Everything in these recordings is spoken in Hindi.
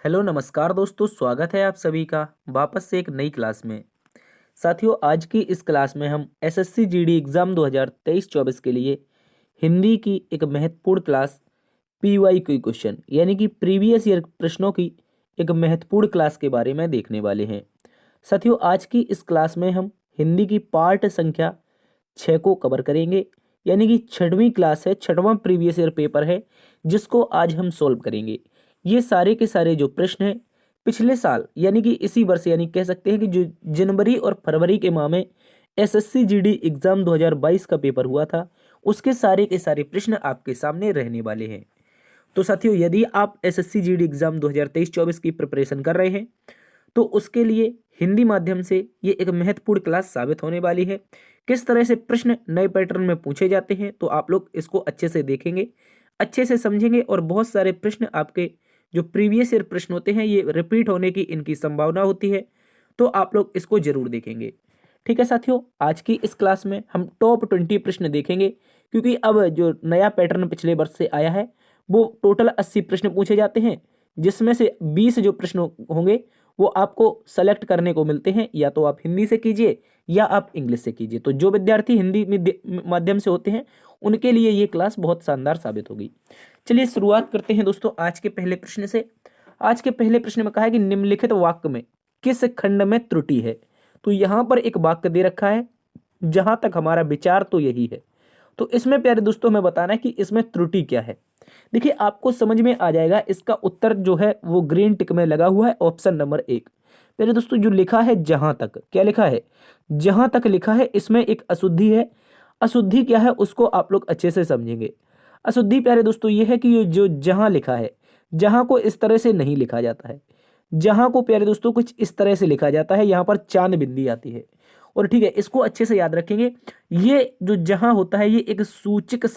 हेलो नमस्कार दोस्तों, स्वागत है आप सभी का वापस से एक नई क्लास में। साथियों, आज की इस क्लास में हम एसएससी जीडी एग्ज़ाम 2023-24 के लिए हिंदी की एक महत्वपूर्ण क्लास पीवाईक्यू क्वेश्चन यानी कि प्रीवियस ईयर प्रश्नों की एक महत्वपूर्ण क्लास के बारे में देखने वाले हैं। साथियों, आज की इस क्लास में हम हिंदी की पार्ट संख्या 6 को कवर करेंगे, यानी कि 6वीं क्लास है, 6वां प्रीवियस ईयर पेपर है जिसको आज हम सॉल्व करेंगे। ये सारे के सारे जो प्रश्न हैं पिछले साल यानी कि इसी वर्ष, यानी कह सकते हैं कि जो जनवरी और फरवरी के माह में एसएससी जीडी एग्जाम 2022 का पेपर हुआ था, उसके सारे के सारे प्रश्न आपके सामने रहने वाले हैं। तो साथियों, यदि आप एसएससी जीडी एग्जाम 2023-24 की प्रिपरेशन कर रहे हैं तो उसके लिए हिंदी माध्यम से ये एक महत्वपूर्ण क्लास साबित होने वाली है। किस तरह से प्रश्न नए पैटर्न में पूछे जाते हैं तो आप लोग इसको अच्छे से देखेंगे, अच्छे से समझेंगे और बहुत सारे प्रश्न आपके जो प्रीवियस ईयर प्रश्न होते हैं ये रिपीट होने की इनकी संभावना होती है, तो आप लोग इसको जरूर देखेंगे। ठीक है साथियों, आज की इस क्लास में हम टॉप 20 प्रश्न देखेंगे, क्योंकि अब जो नया पैटर्न पिछले वर्ष से आया है वो टोटल 80 प्रश्न पूछे जाते हैं, जिसमें से 20 जो प्रश्न होंगे वो आपको सेलेक्ट करने को मिलते हैं, या तो आप हिंदी से कीजिए या आप इंग्लिश से कीजिए। तो जो विद्यार्थी हिंदी माध्यम से होते हैं उनके लिए ये क्लास बहुत शानदार साबित होगी। चलिए शुरुआत करते हैं दोस्तों आज के पहले प्रश्न से। आज के पहले प्रश्न में कहा है कि निम्नलिखित वाक्य में किस खंड में त्रुटि है। तो यहां पर एक वाक्य दे रखा है, जहां तक हमारा विचार तो यही है। तो इसमें प्यारे दोस्तों हमें बताना है कि इसमें त्रुटि क्या है। देखिए, आपको समझ में आ जाएगा। इसका उत्तर जो है वो ग्रीन टिक में लगा हुआ है, ऑप्शन नंबर 1। प्यारे दोस्तों, जो लिखा है जहां तक, क्या लिखा है, जहां तक लिखा है, इसमें एक अशुद्धि है। अशुद्धि क्या है उसको आप लोग अच्छे से समझेंगे। अशुद्धि प्यारे दोस्तों ये है कि ये जो जहां लिखा है, जहां को इस तरह से नहीं लिखा जाता है। जहां को प्यारे दोस्तों कुछ इस तरह से लिखा जाता है, यहां पर चांद बिंदी आती है। और ठीक है, इसको अच्छे से याद रखेंगे। ये जो जहां होता है ये एक सूचक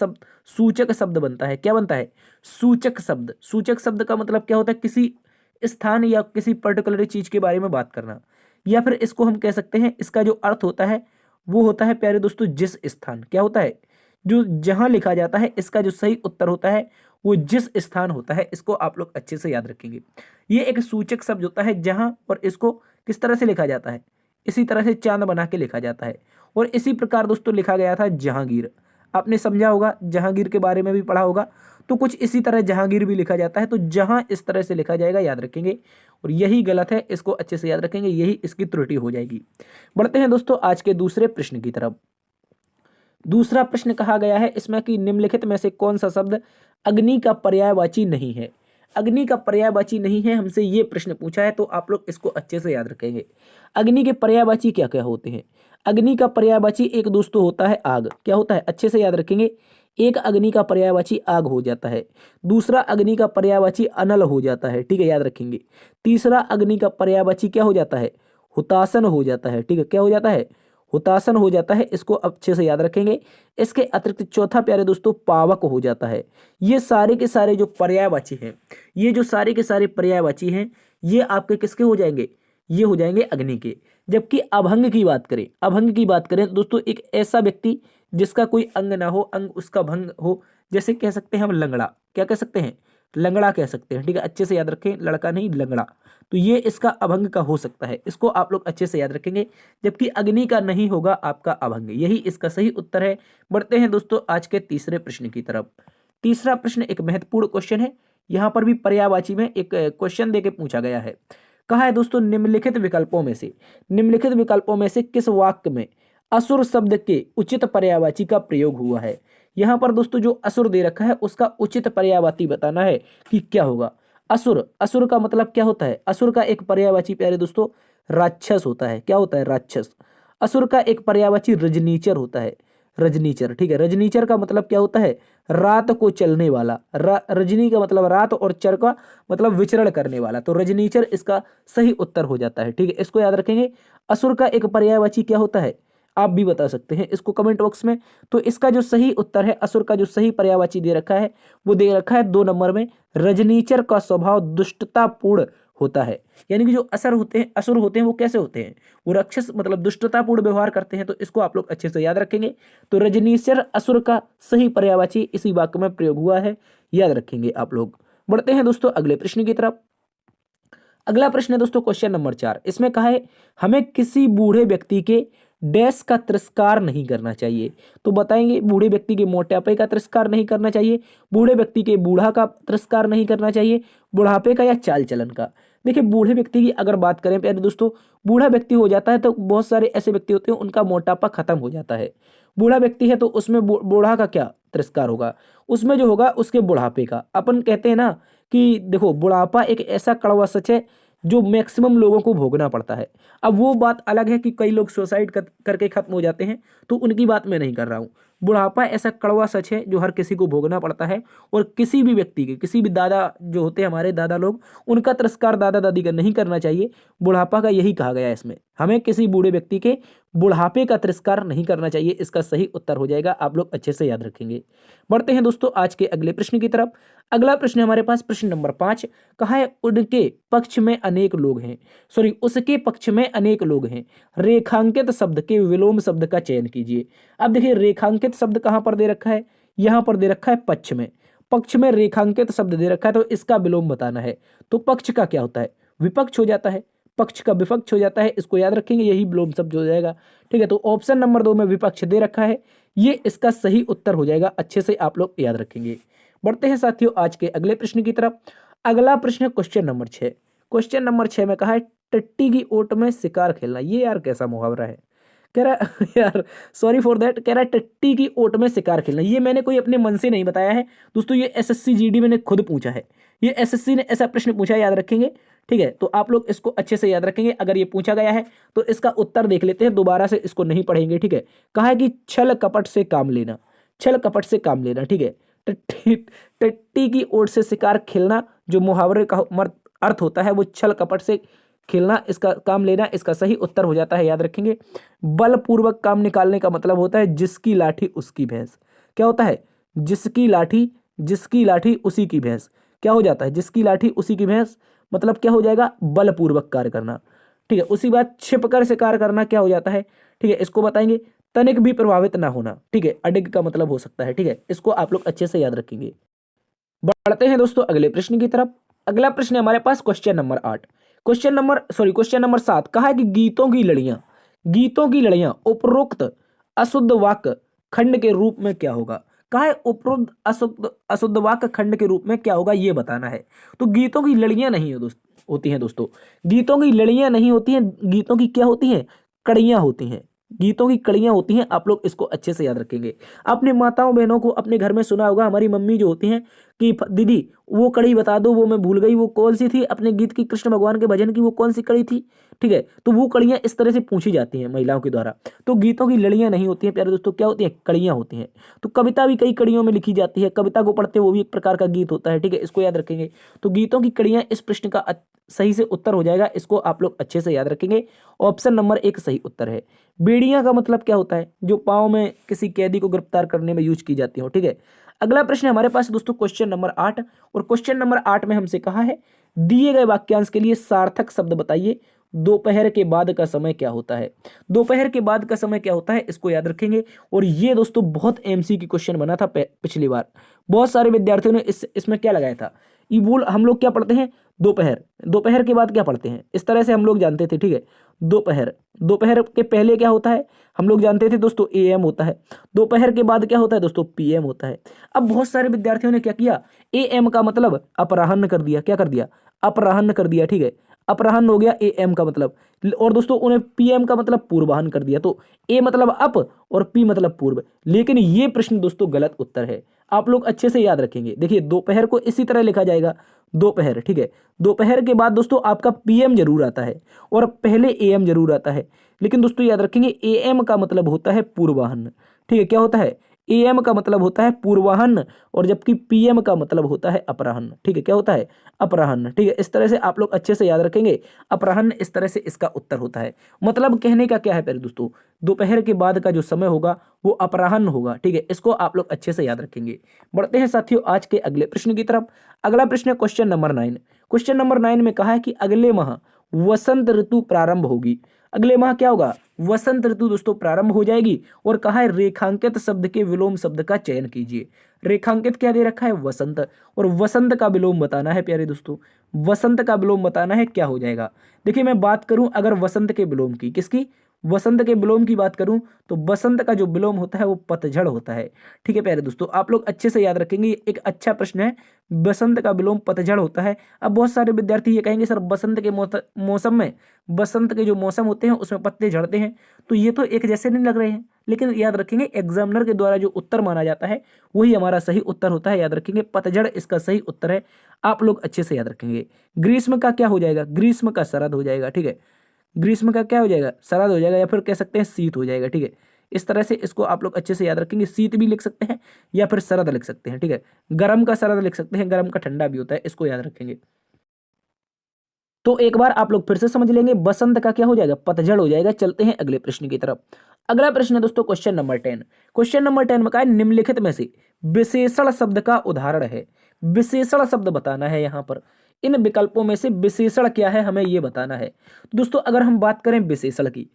शब्द बनता है। क्या बनता है? सूचक शब्द। सूचक शब्द का मतलब क्या होता है? किसी स्थान या किसी पर्टिकुलर चीज के बारे में बात करना, या फिर इसको हम कह सकते हैं, इसका जो अर्थ होता है वो होता है प्यारे दोस्तों जिस स्थान। क्या होता है? जो जहां लिखा जाता है इसका जो सही उत्तर होता है वो जिस स्थान होता है। इसको आप लोग अच्छे से याद रखेंगे। ये एक सूचक शब्द होता है जहां, और इसको किस तरह से लिखा जाता है? इसी तरह से चांद बना के लिखा जाता है। और इसी प्रकार दोस्तों लिखा गया था जहांगीर। आपने समझा होगा, जहांगीर के बारे में भी पढ़ा होगा। तो कुछ इसी तरह जहांगीर भी लिखा जाता है। तो जहां इस तरह से लिखा जाएगा, याद रखेंगे। और यही गलत है, इसको अच्छे से याद रखेंगे, यही इसकी त्रुटि हो जाएगी। बढ़ते हैं दोस्तों आज के दूसरे प्रश्न की तरफ। दूसरा प्रश्न कहा गया है इसमें कि निम्नलिखित में से कौन सा शब्द अग्नि का पर्यायवाची नहीं है। अग्नि का पर्यायवाची नहीं है, हमसे ये प्रश्न पूछा है, तो आप लोग इसको अच्छे से याद रखेंगे। अग्नि के पर्यायवाची क्या क्या होते हैं? अग्नि का पर्यायवाची एक दोस्तों होता है आग। क्या होता है? अच्छे से याद रखेंगे। एक अग्नि का पर्यायवाची आग हो जाता है। दूसरा अग्नि का पर्यायवाची अनल हो जाता है। ठीक है, याद रखेंगे। तीसरा अग्नि का पर्यायवाची क्या हो जाता है? हुतासन हो जाता है। ठीक है, क्या हो जाता है? हुतासन हो जाता है। इसको अच्छे से याद रखेंगे। इसके अतिरिक्त चौथा प्यारे दोस्तों पावक हो जाता है। ये सारे के सारे जो पर्यायवाची हैं, ये जो सारे के सारे पर्यायवाची हैं, ये आपके किसके हो जाएंगे? ये हो जाएंगे अग्नि के। जबकि अभंग की बात करें, अभंग की बात करें तो दोस्तों एक ऐसा व्यक्ति जिसका कोई अंग ना हो, अंग उसका भंग हो, जैसे कह सकते हैं हम लंगड़ा। क्या कह सकते हैं? लंगड़ा कह सकते हैं। ठीक है, अच्छे से याद रखें, लड़का नहीं लंगड़ा। तो ये इसका अभंग का हो सकता है, इसको आप लोग अच्छे से याद रखेंगे। जबकि अग्नि का नहीं होगा आपका अभंग, यही इसका सही उत्तर है। बढ़ते हैं दोस्तों आज के तीसरे प्रश्न की तरफ। तीसरा प्रश्न एक महत्वपूर्ण क्वेश्चन है। यहां पर भी पर्यायवाची में एक क्वेश्चन देके पूछा गया है। कहा है दोस्तों निम्नलिखित विकल्पों में से किस वाक्य में असुर शब्द के उचित पर्यायवाची का प्रयोग हुआ है। यहां पर दोस्तों जो असुर दे रखा है उसका उचित पर्यायवाची बताना है कि क्या होगा। असुर, असुर का मतलब क्या होता है? असुर का एक पर्यायवाची प्यारे दोस्तों राक्षस होता है। क्या होता है? राक्षस। असुर का एक पर्यायवाची रजनीचर होता है। रजनीचर। ठीक है, रजनीचर का मतलब क्या होता है? रात को चलने वाला। रजनी का मतलब रात और चर का मतलब विचरण करने वाला। तो रजनीचर इसका सही उत्तर हो जाता है। ठीक है, इसको याद रखेंगे। असुर का एक पर्यायवाची क्या होता है? आप भी बता सकते हैं इसको कमेंट बॉक्स में। तो इसका जो सही उत्तर है, असुर का जो सही पर्यायवाची दे रखा है वो दे रखा है 2 नंबर में। रजनीचर का स्वभाव दुष्टतापूर्ण होता है। यानी कि जो असुर होते हैं वो कैसे होते हैं? वो राक्षस मतलब दुष्टतापूर्ण व्यवहार करते हैं। तो इसको आप लोग अच्छे से याद रखेंगे। तो रजनीचर असुर का सही पर्यायवाची इसी वाक्य में प्रयोग हुआ है, याद रखेंगे आप लोग। बढ़ते हैं दोस्तों अगले प्रश्न की तरफ। अगला प्रश्न है दोस्तों क्वेश्चन नंबर 4। इसमें कहा है हमें किसी बूढ़े व्यक्ति के डैश का तिरस्कार नहीं करना चाहिए। तो बताएंगे बूढ़े व्यक्ति के मोटापे का तिरस्कार नहीं करना चाहिए, बूढ़े व्यक्ति के बूढ़ा का तिरस्कार नहीं करना चाहिए, बुढ़ापे का या चाल चलन का। देखिए बूढ़े व्यक्ति की अगर बात करें प्यारे दोस्तों, बूढ़ा व्यक्ति हो जाता है तो बहुत सारे ऐसे व्यक्ति होते हैं उनका मोटापा खत्म हो जाता है। बूढ़ा व्यक्ति है तो उसमें बूढ़ा का क्या तिरस्कार होगा, उसमें जो होगा उसके बुढ़ापे का। अपन कहते हैं ना कि देखो बुढ़ापा एक ऐसा कड़वा सच है जो मैक्सिमम लोगों को भोगना पड़ता है। अब वो बात अलग है कि कई लोग सुसाइड करके खत्म हो जाते हैं, तो उनकी बात मैं नहीं कर रहा हूँ। बुढ़ापा ऐसा कड़वा सच है जो हर किसी को भोगना पड़ता है, और किसी भी व्यक्ति के, किसी भी दादा जो होते हैं हमारे दादा लोग, उनका तिरस्कार दादा दादी का नहीं करना चाहिए। बुढ़ापा का यही कहा गया है इसमें, हमें किसी बूढ़े व्यक्ति के बुढ़ापे का तिरस्कार नहीं करना चाहिए। इसका सही उत्तर हो जाएगा, आप लोग अच्छे से याद रखेंगे। बढ़ते हैं दोस्तों आज के अगले प्रश्न की तरफ। अगला प्रश्न है हमारे पास प्रश्न नंबर 5। कहा है उनके पक्ष में अनेक लोग हैं, सॉरी उसके पक्ष में अनेक लोग हैं, रेखांकित शब्द के विलोम शब्द का चयन कीजिए। अब देखिए रेखांकित शब्द कहां पर दे रखा है, यहां पर दे रखा है पक्ष में। पक्ष में रेखांकित शब्द दे रखा है तो इसका विलोम बताना है। तो पक्ष का क्या होता है, विपक्ष हो जाता है, पक्ष का विपक्ष हो जाता है, इसको याद रखेंगे, यही विलोम शब्द हो जाएगा। ठीक है, तो ऑप्शन नंबर 2 में विपक्ष दे रखा है, ये इसका सही उत्तर हो जाएगा। अच्छे से आप लोग याद रखेंगे। बढ़ते हैं साथियों आज के अगले प्रश्न की तरफ। अगला प्रश्न है क्वेश्चन नंबर 6। क्वेश्चन नंबर 6 में कहा है टट्टी की ओट में शिकार खेलना। ये यार कैसा मुहावरा है, कह रहा यार सॉरी फॉर दैट, कह रहा है टट्टी की ओट में शिकार खेलना। ये मैंने कोई अपने मन से नहीं बताया है दोस्तों, ये एसएससी जीडी मैंने खुद पूछा है, ये एसएससी ने ऐसा प्रश्न पूछा है, याद रखेंगे। ठीक है, तो आप लोग इसको अच्छे से याद रखेंगे। अगर ये पूछा गया है तो इसका उत्तर देख लेते हैं, दोबारा से इसको नहीं पढ़ेंगे। ठीक है, कहा है कि छल कपट से काम लेना, छल कपट से काम लेना। ठीक है, टट्टी की ओट से शिकार खेलना जो मुहावरे का अर्थ होता है वो छल कपट से खेलना, इसका काम लेना, इसका सही उत्तर हो जाता है, याद रखेंगे। बलपूर्वक काम निकालने का मतलब होता है जिसकी लाठी उसकी भैंस। क्या होता है, जिसकी लाठी उसी की भैंस। क्या हो जाता है, जिसकी लाठी उसी की भैंस, मतलब क्या हो जाएगा, बलपूर्वक कार्य करना। ठीक है, उसी बात छिपकर से कार्य करना क्या हो जाता है। ठीक है, इसको बताएंगे तनिक भी प्रभावित ना होना। ठीक है, अडिग का मतलब हो सकता है। ठीक है, इसको आप लोग अच्छे से याद रखेंगे। बढ़ते हैं दोस्तों अगले प्रश्न की तरफ। अगला प्रश्न है हमारे पास क्वेश्चन नंबर 8। Question number 7। कहा है कि गीतों की लड़ियां उपरोक्त अशुद्ध वाक्य खंड के रूप में क्या होगा। कहा है उपरोक्त अशुद्ध वाक्य खंड के रूप में क्या होगा, ये बताना है। तो गीतों की लड़ियां नहीं होती हैं दोस्तों, गीतों की लड़ियां नहीं होती हैं, गीतों की क्या होती हैं, कड़ियां होती हैं, गीतों की कड़ियां होती हैं। आप लोग इसको अच्छे से याद रखेंगे। अपने माताओं बहनों को अपने घर में सुना होगा, हमारी मम्मी जो होती हैं कि दीदी वो कड़ी बता दो, वो मैं भूल गई, वो कौन सी थी, अपने गीत की कृष्ण भगवान के भजन की वो कौन सी कड़ी थी। ठीक है, तो वो कड़ियां इस तरह से पूछी जाती हैं महिलाओं के द्वारा। तो गीतों की लड़ियां नहीं होती हैं प्यारे दोस्तों, क्या होती हैं, कड़ियां होती हैं। तो कविता भी कई कड़ियों में लिखी जाती है, कविता को पढ़ते वो भी एक प्रकार का गीत होता है। ठीक है, इसको याद रखेंगे। तो गीतों की कड़ियां इस प्रश्न का सही से उत्तर हो जाएगा, इसको आप लोग अच्छे से याद रखेंगे। ऑप्शन नंबर 1 सही उत्तर है। बेड़ियां का मतलब क्या होता है, जो पाँव में किसी कैदी को गिरफ्तार करने में यूज की जाती हो। ठीक है, अगला प्रश्न हमारे पास दोस्तों क्वेश्चन नंबर 8। और क्वेश्चन नंबर 8 में हमसे कहा है दिए गए वाक्यांश के लिए सार्थक शब्द बताइए। दोपहर के बाद का समय क्या होता है, दोपहर के बाद का समय क्या होता है, इसको याद रखेंगे। और ये दोस्तों बहुत एमसीक्यू क्वेश्चन बना था पिछली बार, बहुत सारे विद्यार्थियों ने इसमें क्या लगाया था, ये बोल हम लोग क्या पढ़ते हैं, दोपहर के बाद क्या पढ़ते हैं, इस तरह से हम लोग जानते थे। ठीक है, दोपहर के पहले क्या होता है, हम लोग जानते थे दोस्तों एएम होता है। दोपहर के बाद क्या होता है दोस्तों, पीएम होता है। अब बहुत सारे विद्यार्थियों ने क्या किया, एएम का मतलब अपराह्न कर दिया, क्या कर दिया, अपराह्न कर दिया। ठीक है, अपराह्न हो गया एएम का मतलब, और दोस्तों उन्हें पीएम का मतलब पूर्वाह्न कर दिया। तो ए मतलब अप और पी मतलब पूर्व। लेकिन ये प्रश्न दोस्तों गलत उत्तर है, आप लोग अच्छे से याद रखेंगे। देखिए दोपहर को इसी तरह लिखा जाएगा, दोपहर। ठीक है, दोपहर के बाद दोस्तों आपका पीएम जरूर आता है और पहले एएम जरूर आता है। लेकिन दोस्तों याद रखेंगे एएम का मतलब होता है पूर्वाह्न। ठीक है, क्या होता है, एएम का मतलब होता है पूर्वाह्न, और जबकि पीएम का मतलब होता है अपराह्न। ठीक है, क्या होता है, अपराह्न। ठीक है, इस तरह से आप लोग अच्छे से याद रखेंगे, अपराह्न इस तरह से इसका उत्तर होता है। मतलब कहने का क्या है प्यारे दोस्तों, दोपहर के बाद का जो समय होगा वो अपराह्न होगा। ठीक है, इसको आप लोग अच्छे से याद रखेंगे। बढ़ते हैं साथियों आज के अगले प्रश्न की तरफ। अगला प्रश्न है क्वेश्चन नंबर 9। क्वेश्चन नंबर 9 में कहा है कि अगले माह वसंत ऋतु प्रारंभ होगी। अगले माह क्या होगा, वसंत ऋतु दोस्तों प्रारंभ हो जाएगी। और कहा है रेखांकित शब्द के विलोम शब्द का चयन कीजिए। रेखांकित क्या दे रखा है? वसंत। और वसंत का विलोम बताना है प्यारे दोस्तों, वसंत का विलोम बताना है, क्या हो जाएगा। देखिए मैं बात करूं अगर वसंत के विलोम की, किसकी? वसंत के विलोम की बात करूं तो वसंत का जो विलोम होता है वो पतझड़ होता है। ठीक है प्यारे दोस्तों, आप लोग अच्छे से याद रखेंगे, ये एक अच्छा प्रश्न है। बसंत का विलोम पतझड़ होता है। अब बहुत सारे विद्यार्थी ये कहेंगे सर बसंत के मौसम में, बसंत के जो मौसम होते हैं उसमें पत्ते झड़ते हैं, तो ये तो एक जैसे नहीं लग रहे हैं। लेकिन याद रखेंगे एग्जामिनर के द्वारा जो उत्तर माना जाता है वही हमारा सही उत्तर होता है। याद रखेंगे पतझड़ इसका सही उत्तर है। आप लोग अच्छे से याद रखेंगे। ग्रीष्म का क्या हो जाएगा? ग्रीष्म का शरद हो जाएगा। ठीक है, ग्रीष्म का क्या हो जाएगा? शरद हो जाएगा, या फिर कह सकते हैं शीत हो जाएगा। ठीक है, इस तरह से इसको आप लोग अच्छे से याद रखेंगे। शीत भी लिख सकते हैं या फिर शरद लिख सकते हैं। ठीक है, गर्म का शरद लिख सकते हैं, गर्म का ठंडा भी होता है, इसको याद रखेंगे। तो एक बार आप लोग फिर से समझ लेंगे, बसंत का क्या हो जाएगा? पतझड़ हो जाएगा। चलते हैं अगले प्रश्न की तरफ। अगला प्रश्न है दोस्तों क्वेश्चन नंबर 10। क्वेश्चन नंबर 10 में कहा है निम्नलिखित में से विशेषण शब्द का उदाहरण है। विशेषण शब्द बताना है यहाँ पर। इन विकल्पों में से विशेषण क्या है हमें ये बताना है। तो दोस्तों अगर हम बात करें विशेषण की,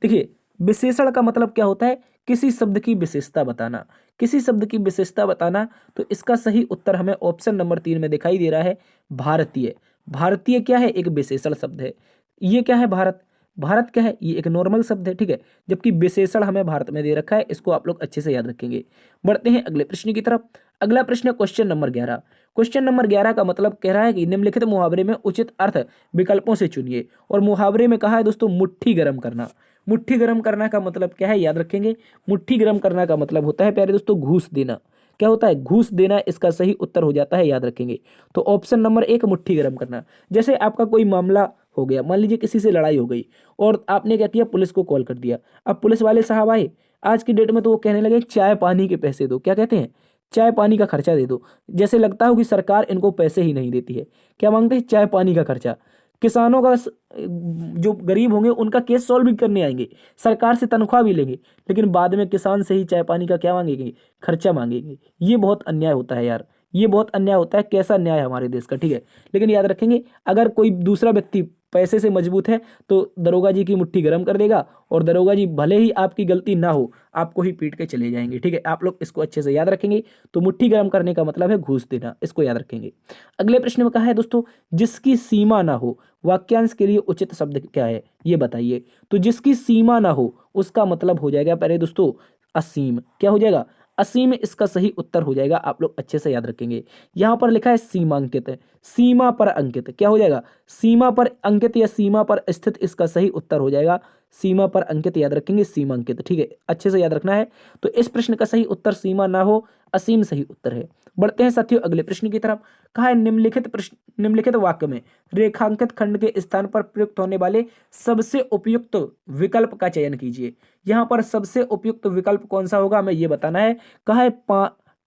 देखिए विशेषण का मतलब क्या होता है? किसी शब्द की विशेषता बताना। किसी शब्द की विशेषता बताना, तो इसका सही उत्तर हमें ऑप्शन नंबर 3 में दिखाई दे रहा है, भारतीय। भारतीय क्या है? एक विशेषण शब्द है। ये क्या है? भारत। भारत क्या है? ये एक नॉर्मल शब्द है। ठीक है, जबकि विशेषण हमें भारत में दे रखा है, इसको आप लोग अच्छे से याद रखेंगे। बढ़ते हैं अगले प्रश्न की तरफ। अगला प्रश्न है क्वेश्चन नंबर 11। क्वेश्चन नंबर 11 का मतलब कह रहा है कि निम्नलिखित मुहावरे में उचित अर्थ विकल्पों से चुनिए। और मुहावरे में कहा है दोस्तों मुट्ठी गर्म करना। मुट्ठी गर्म करना का मतलब क्या है? याद रखेंगे, मुट्ठी गर्म करना का मतलब होता है प्यारे दोस्तों घूस देना। क्या होता है? घूस देना, इसका सही उत्तर हो जाता है, याद रखेंगे। तो ऑप्शन नंबर 1 मुट्ठी गर्म करना। जैसे आपका कोई मामला हो गया, मान लीजिए किसी से लड़ाई हो गई और आपने क्या किया? पुलिस को कॉल कर दिया। अब पुलिस वाले साहब आए, आज की डेट में तो वो कहने लगे चाय पानी के पैसे दो। क्या कहते हैं? चाय पानी का खर्चा दे दो। जैसे लगता हो कि सरकार इनको पैसे ही नहीं देती है। क्या मांगते हैं? चाय पानी का खर्चा। किसानों का जो गरीब होंगे उनका केस सॉल्व भी करने आएंगे, सरकार से तनख्वाह भी लेंगे, लेकिन बाद में किसान से ही चाय पानी का क्या मांगेंगे? खर्चा मांगेंगे। ये बहुत अन्याय होता है यार, ये बहुत अन्याय होता है। कैसा अन्याय है हमारे देश का। ठीक है, लेकिन याद रखेंगे अगर कोई दूसरा व्यक्ति पैसे से मजबूत है तो दरोगा जी की मुट्ठी गर्म कर देगा, और दरोगा जी भले ही आपकी गलती ना हो आपको ही पीट के चले जाएंगे। ठीक है, आप लोग इसको अच्छे से याद रखेंगे। तो मुट्ठी गर्म करने का मतलब है घूस देना, इसको याद रखेंगे। अगले प्रश्न में कहा है दोस्तों जिसकी सीमा ना हो, वाक्यांश के लिए उचित शब्द क्या है ये बताइए। तो जिसकी सीमा ना हो उसका मतलब हो जाएगा पहले दोस्तों असीम। क्या हो जाएगा? असीम इसका सही उत्तर हो जाएगा। आप लोग अच्छे से याद रखेंगे। यहां पर लिखा है सीमांकित, सीमा पर अंकित। क्या हो जाएगा? सीमा पर अंकित या सीमा पर स्थित, इसका सही उत्तर हो जाएगा सीमा पर अंकित। याद रखेंगे सीमांकित। ठीक है, अच्छे से याद रखना है। तो इस प्रश्न का सही उत्तर सीमा ना हो असीम सही उत्तर है। बढ़ते हैं साथियों अगले प्रश्न की तरफ। कहा है निम्नलिखित प्रश्न, निम्नलिखित वाक्य में रेखांकित खंड के स्थान पर प्रयुक्त होने वाले सबसे उपयुक्त विकल्प का चयन कीजिए। यहाँ पर सबसे उपयुक्त विकल्प कौन सा होगा हमें ये बताना है। कहा है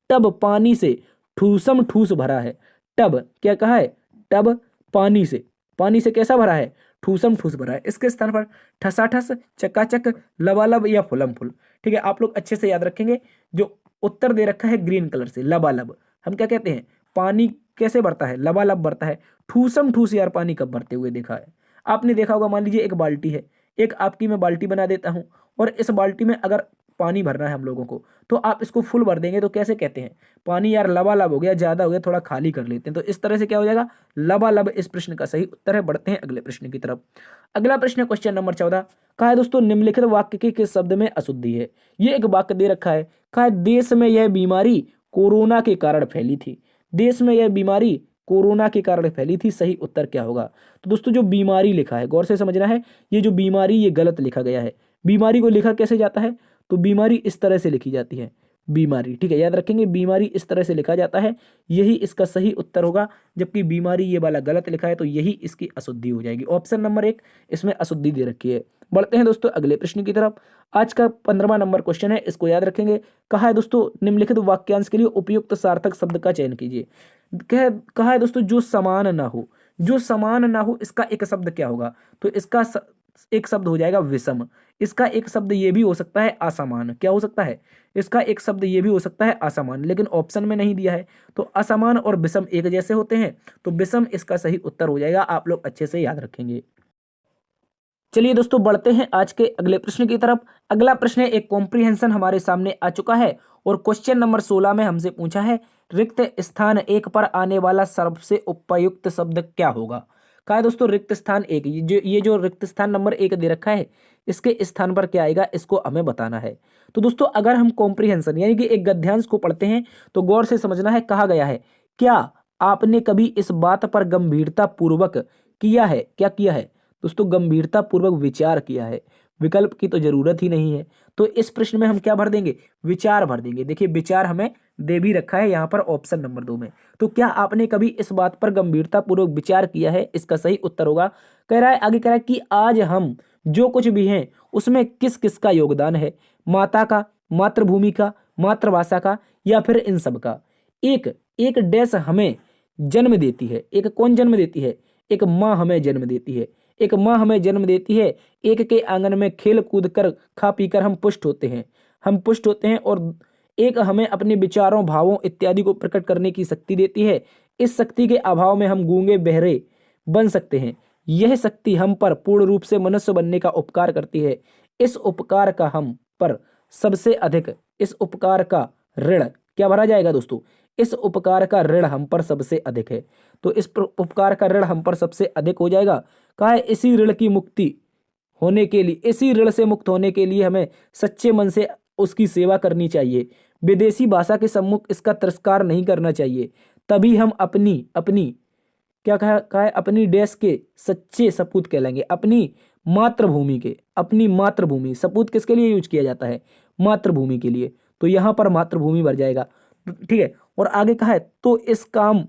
टब पानी से ठूसम ठूस भरा है। टब क्या कहा है? टब पानी से, पानी से कैसा भरा है? ठूसम ठूस भरा है। इसके स्थान पर ठसाठस, चकाचक, लबालब या फुलम फुल। ठीक है, आप लोग अच्छे से याद रखेंगे। जो उत्तर दे रखा है ग्रीन कलर से, लबालब। हम क्या कहते हैं? पानी कैसे बढ़ता है? लबालब बढ़ता है। ठूसम ठूस यार पानी कब बढ़ते हुए देखा है आपने? देखा होगा, मान लीजिए एक बाल्टी है, एक आपकी मैं बाल्टी बना देता हूं, और इस बाल्टी में अगर पानी भरना है हम लोगों को, तो आप इसको फुल भर देंगे तो कैसे कहते हैं? पानी यार लबालब हो गया, ज्यादा हो गया, थोड़ा खाली कर लेते हैं। तो इस तरह से क्या हो जाएगा? लबालब इस प्रश्न का सही उत्तर है। बढ़ते हैं अगले प्रश्न की तरफ। अगला प्रश्न है क्वेश्चन नंबर 14। कहा है दोस्तों निम्नलिखित वाक्य के किस शब्द में अशुद्धि है? ये एक वाक्य दे रखा है। कहा है देश में यह बीमारी कोरोना के कारण फैली थी। देश में यह बीमारी कोरोना के कारण फैली थी, सही उत्तर क्या होगा? तो दोस्तों जो बीमारी लिखा है गौर से समझना है, ये जो बीमारी ये गलत लिखा गया है। बीमारी को लिखा कैसे जाता है? तो बीमारी इस तरह से लिखी जाती है, बीमारी। ठीक है, याद रखेंगे बीमारी इस तरह से लिखा जाता है, यही इसका सही उत्तर होगा। जबकि बीमारी ये वाला गलत लिखा है, तो यही इसकी अशुद्धि हो जाएगी। ऑप्शन नंबर 1 इसमें अशुद्धि दे रखी है। बढ़ते हैं दोस्तों अगले प्रश्न की तरफ। आज का 15वां नंबर क्वेश्चन है, इसको याद रखेंगे। कहा है दोस्तों निम्नलिखित वाक्यांश के लिए उपयुक्त सार्थक शब्द का चयन कीजिए। कहा है दोस्तों जो समान ना हो, जो समान ना हो इसका एक शब्द क्या होगा? तो इसका एक शब्द हो जाएगा विषम। इसका एक शब्द ये भी हो सकता है असमान। क्या हो सकता है? इसका एक शब्द ये भी हो सकता है असमान, लेकिन ऑप्शन में नहीं दिया है। तो असमान और विषम एक जैसे होते हैं, तो विषम इसका सही उत्तर हो जाएगा। आप लोग अच्छे से याद रखेंगे। चलिए दोस्तों बढ़ते हैं आज के अगले प्रश्न की तरफ। अगला प्रश्न है, एक कॉम्प्रिहेंशन हमारे सामने आ चुका है और क्वेश्चन नंबर 16 में हमसे पूछा है रिक्त स्थान 1 पर आने वाला सबसे उपयुक्त शब्द क्या होगा। कहा है दोस्तों रिक्त स्थान 1, ये जो रिक्त स्थान नंबर 1 दे रखा है इसके स्थान पर क्या आएगा इसको हमें बताना है। तो दोस्तों अगर हम कॉम्प्रिहेंशन यानी कि एक गद्यांश को पढ़ते हैं तो गौर से समझना है। कहा गया है क्या आपने कभी इस बात पर गंभीरता पूर्वक किया है, क्या किया है दोस्तों, गंभीरता पूर्वक विचार किया है। विकल्प की तो जरूरत ही नहीं है, तो इस प्रश्न में हम क्या भर देंगे, विचार भर देंगे। देखिए विचार हमें दे भी रखा है यहाँ पर ऑप्शन नंबर 2 में। तो क्या आपने कभी इस बात पर गंभीरता पूर्वक विचार किया है, इसका सही उत्तर होगा। कह रहा है आगे, कह रहा है कि आज हम जो कुछ भी हैं उसमें किस किस का योगदान है, माता का, मातृभूमि का, मातृभाषा का, या फिर इन सब का। एक एक डैश हमें जन्म देती है, एक कौन जन्म देती है, एक माँ हमें जन्म देती है, एक माँ हमें जन्म देती है। एक के आंगन में खेल कूद कर खा पी कर हम पुष्ट होते हैं, हम पुष्ट होते हैं। और एक हमें अपने विचारों भावों इत्यादि को प्रकट करने की शक्ति देती है। इस शक्ति के अभाव में हम गूंगे बहरे बन सकते हैं। यह शक्ति हम पर पूर्ण रूप से मनुष्य बनने का उपकार करती है। इस उपकार का हम पर सबसे अधिक, इस उपकार का ऋण क्या भरा जाएगा दोस्तों, इस उपकार का ऋण हम पर सबसे अधिक है। तो इस उपकार का ऋण हम पर सबसे अधिक हो जाएगा। कहा है इसी ऋण की मुक्ति होने के लिए, इसी ऋण से मुक्त होने के लिए हमें सच्चे मन से उसकी सेवा करनी चाहिए। विदेशी भाषा के सम्मुख इसका तिरस्कार नहीं करना चाहिए। तभी हम अपनी अपनी क्या कहा है, अपनी देश के सच्चे सपूत कहलाएंगे। अपनी मातृभूमि के, अपनी मातृभूमि, सपूत किसके लिए यूज किया जाता है, मातृभूमि के लिए। तो यहाँ पर मातृभूमि भर जाएगा, ठीक है। और आगे कहा है तो इस काम,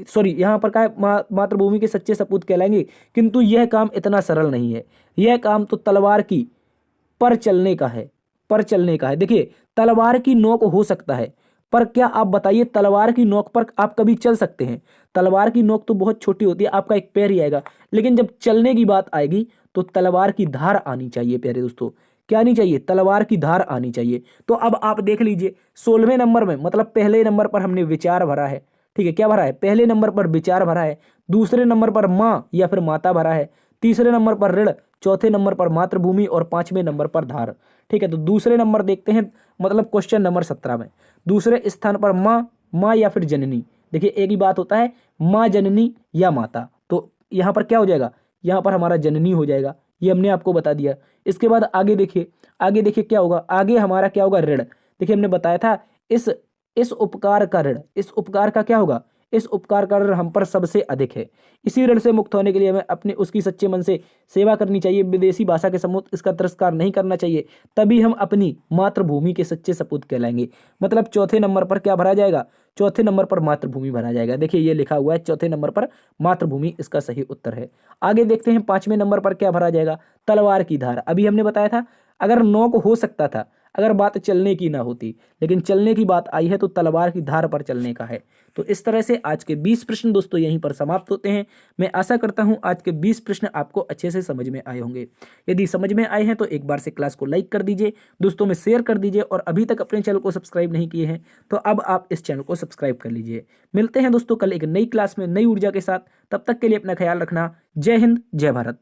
सॉरी यहाँ पर कहा है मातृभूमि के सच्चे सपूत कहलाएंगे, किंतु यह काम इतना सरल नहीं है। यह काम तो तलवार की पर चलने का है, पर चलने का है। देखिए तलवार की नोक हो सकता है, पर क्या आप बताइए तलवार की नोक पर आप कभी चल सकते हैं। तलवार की नोक तो बहुत छोटी होती है, आपका एक पैर ही आएगा। लेकिन जब चलने की बात आएगी तो तलवार की धार आनी चाहिए प्यारे दोस्तों। क्या आनी चाहिए, तलवार की धार आनी चाहिए। तो अब आप देख लीजिए 16वें नंबर में, मतलब पहले नंबर पर हमने विचार भरा है, ठीक है। क्या भरा है, पहले नंबर पर विचार भरा है, दूसरे नंबर पर माँ या फिर माता भरा है, तीसरे नंबर पर ऋण, चौथे नंबर पर मातृभूमि और 5वें नंबर पर धार, ठीक है। तो दूसरे नंबर देखते हैं, मतलब क्वेश्चन नंबर 17 में दूसरे स्थान पर माँ, माँ या फिर जननी। देखिए एक ही बात होता है, माँ जननी या माता। तो यहाँ पर क्या हो जाएगा, यहाँ पर हमारा जननी हो जाएगा, ये हमने आपको बता दिया। इसके बाद आगे देखिए, आगे देखिए क्या होगा, आगे हमारा क्या होगा, ऋण। देखिए हमने बताया था इस उपकार का ऋण, इस उपकार का क्या होगा, इस उपकार का ऋण हम पर सबसे अधिक है। इसी ऋण से मुक्त होने के लिए हमें अपने उसकी सच्चे मन से सेवा करनी चाहिए। विदेशी भाषा के सम्मुख इसका तिरस्कार नहीं करना चाहिए। तभी हम अपनी मातृभूमि के सच्चे सपूत कहलाएंगे। मतलब चौथे नंबर पर क्या भरा जाएगा, चौथे नंबर पर मातृभूमि भरा जाएगा। देखिए ये लिखा हुआ है चौथे नंबर पर मातृभूमि इसका सही उत्तर है। आगे देखते हैं 5वें नंबर पर क्या भरा जाएगा, तलवार की धार। अभी हमने बताया था अगर नोक हो सकता था, अगर बात चलने की ना होती, लेकिन चलने की बात आई है तो तलवार की धार पर चलने का है। तो इस तरह से आज के 20 प्रश्न दोस्तों यहीं पर समाप्त होते हैं। मैं आशा करता हूं आज के 20 प्रश्न आपको अच्छे से समझ में आए होंगे। यदि समझ में आए हैं तो एक बार से क्लास को लाइक कर दीजिए, दोस्तों में शेयर कर दीजिए, और अभी तक अपने चैनल को सब्सक्राइब नहीं किए हैं तो अब आप इस चैनल को सब्सक्राइब कर लीजिए। मिलते हैं दोस्तों कल एक नई क्लास में नई ऊर्जा के साथ। तब तक के लिए अपना ख्याल रखना। जय हिंद, जय भारत।